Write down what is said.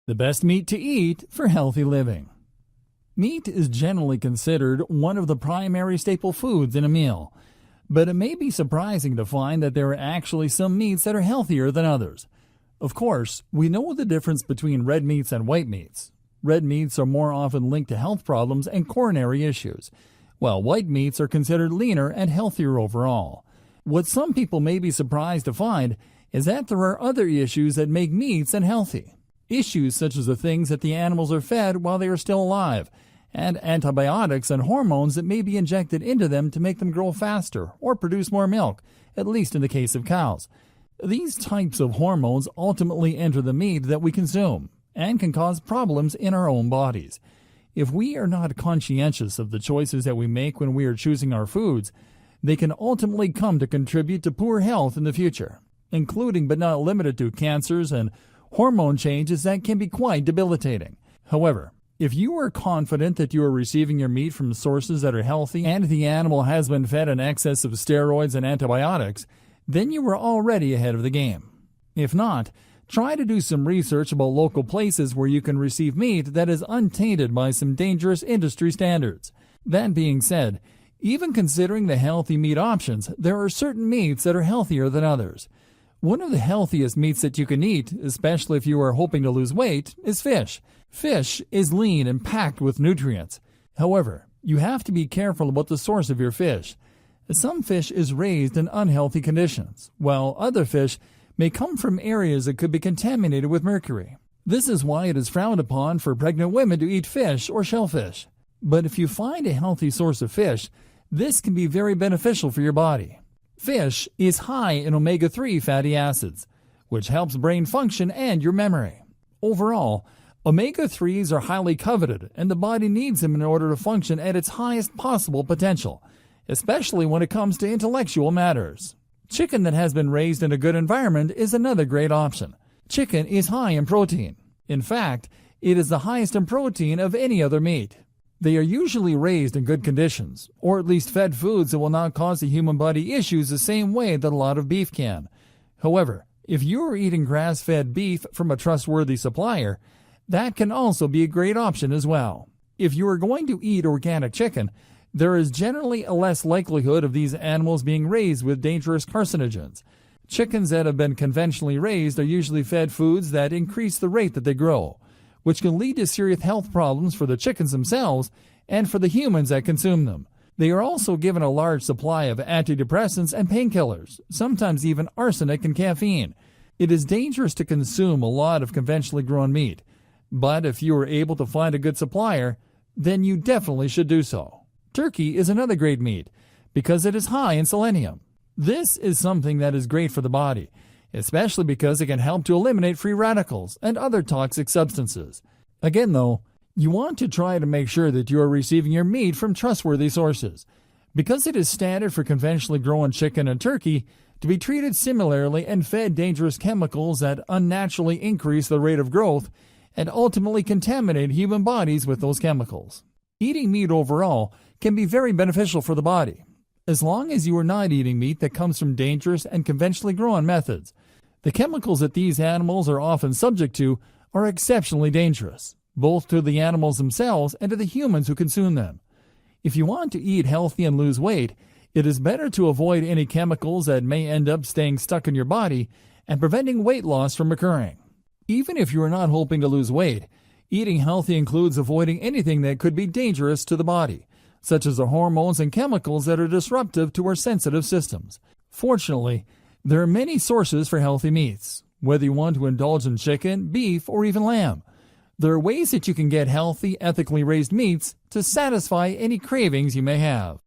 The best meat to eat for healthy living. Meat is generally considered one of the primary staple foods in a meal, but it may be surprising to find that there are actually some meats that are healthier than others. Of course, we know the difference between red meats and white meats. Red meats are more often linked to health problems and coronary issues, while white meats are considered leaner and healthier overall. What some people may be surprised to find is that there are other issues that make meats unhealthy. Issues such as the things that the animals are fed while they are still alive, and antibiotics and hormones that may be injected into them to make them grow faster or produce more milk, at least in the case of cows. These types of hormones ultimately enter the meat that we consume and can cause problems in our own bodies. If we are not conscientious of the choices that we make when we are choosing our foods, they can ultimately come to contribute to poor health in the future, including but not limited to cancers and hormone changes that can be quite debilitating. However, if you are confident that you are receiving your meat from sources that are healthy and the animal has been fed an excess of steroids and antibiotics, then you are already ahead of the game. If not, try to do some research about local places where you can receive meat that is untainted by some dangerous industry standards. That being said, even considering the healthy meat options, there are certain meats that are healthier than others. One of the healthiest meats that you can eat, especially if you are hoping to lose weight, is fish. Fish is lean and packed with nutrients. However, you have to be careful about the source of your fish. Some fish is raised in unhealthy conditions, while other fish may come from areas that could be contaminated with mercury. This is why it is frowned upon for pregnant women to eat fish or shellfish. But if you find a healthy source of fish, this can be very beneficial for your body. Fish is high in omega-3 fatty acids, which helps brain function and your memory. Overall, omega-3s are highly coveted, and the body needs them in order to function at its highest possible potential, especially when it comes to intellectual matters. Chicken that has been raised in a good environment is another great option. Chicken is high in protein. In fact, it is the highest in protein of any other meat. They are usually raised in good conditions, or at least fed foods that will not cause the human body issues the same way that a lot of beef can. However, if you are eating grass-fed beef from a trustworthy supplier, that can also be a great option as well. If you are going to eat organic chicken, there is generally a less likelihood of these animals being raised with dangerous carcinogens. Chickens that have been conventionally raised are usually fed foods that increase the rate that they grow, which can lead to serious health problems for the chickens themselves and for the humans that consume them. They are also given a large supply of antidepressants and painkillers, sometimes even arsenic and caffeine. It is dangerous to consume a lot of conventionally grown meat, but if you are able to find a good supplier, then you definitely should do so. Turkey is another great meat because it is high in selenium. This is something that is great for the body, especially because it can help to eliminate free radicals and other toxic substances. Again though, you want to try to make sure that you are receiving your meat from trustworthy sources. Because it is standard for conventionally grown chicken and turkey to be treated similarly and fed dangerous chemicals that unnaturally increase the rate of growth and ultimately contaminate human bodies with those chemicals. Eating meat overall can be very beneficial for the body, as long as you are not eating meat that comes from dangerous and conventionally grown methods. The chemicals that these animals are often subject to are exceptionally dangerous, both to the animals themselves and to the humans who consume them. If you want to eat healthy and lose weight, it is better to avoid any chemicals that may end up staying stuck in your body and preventing weight loss from occurring. Even if you are not hoping to lose weight, eating healthy includes avoiding anything that could be dangerous to the body, such as the hormones and chemicals that are disruptive to our sensitive systems. Fortunately, there are many sources for healthy meats, whether you want to indulge in chicken, beef, or even lamb. There are ways that you can get healthy, ethically raised meats to satisfy any cravings you may have.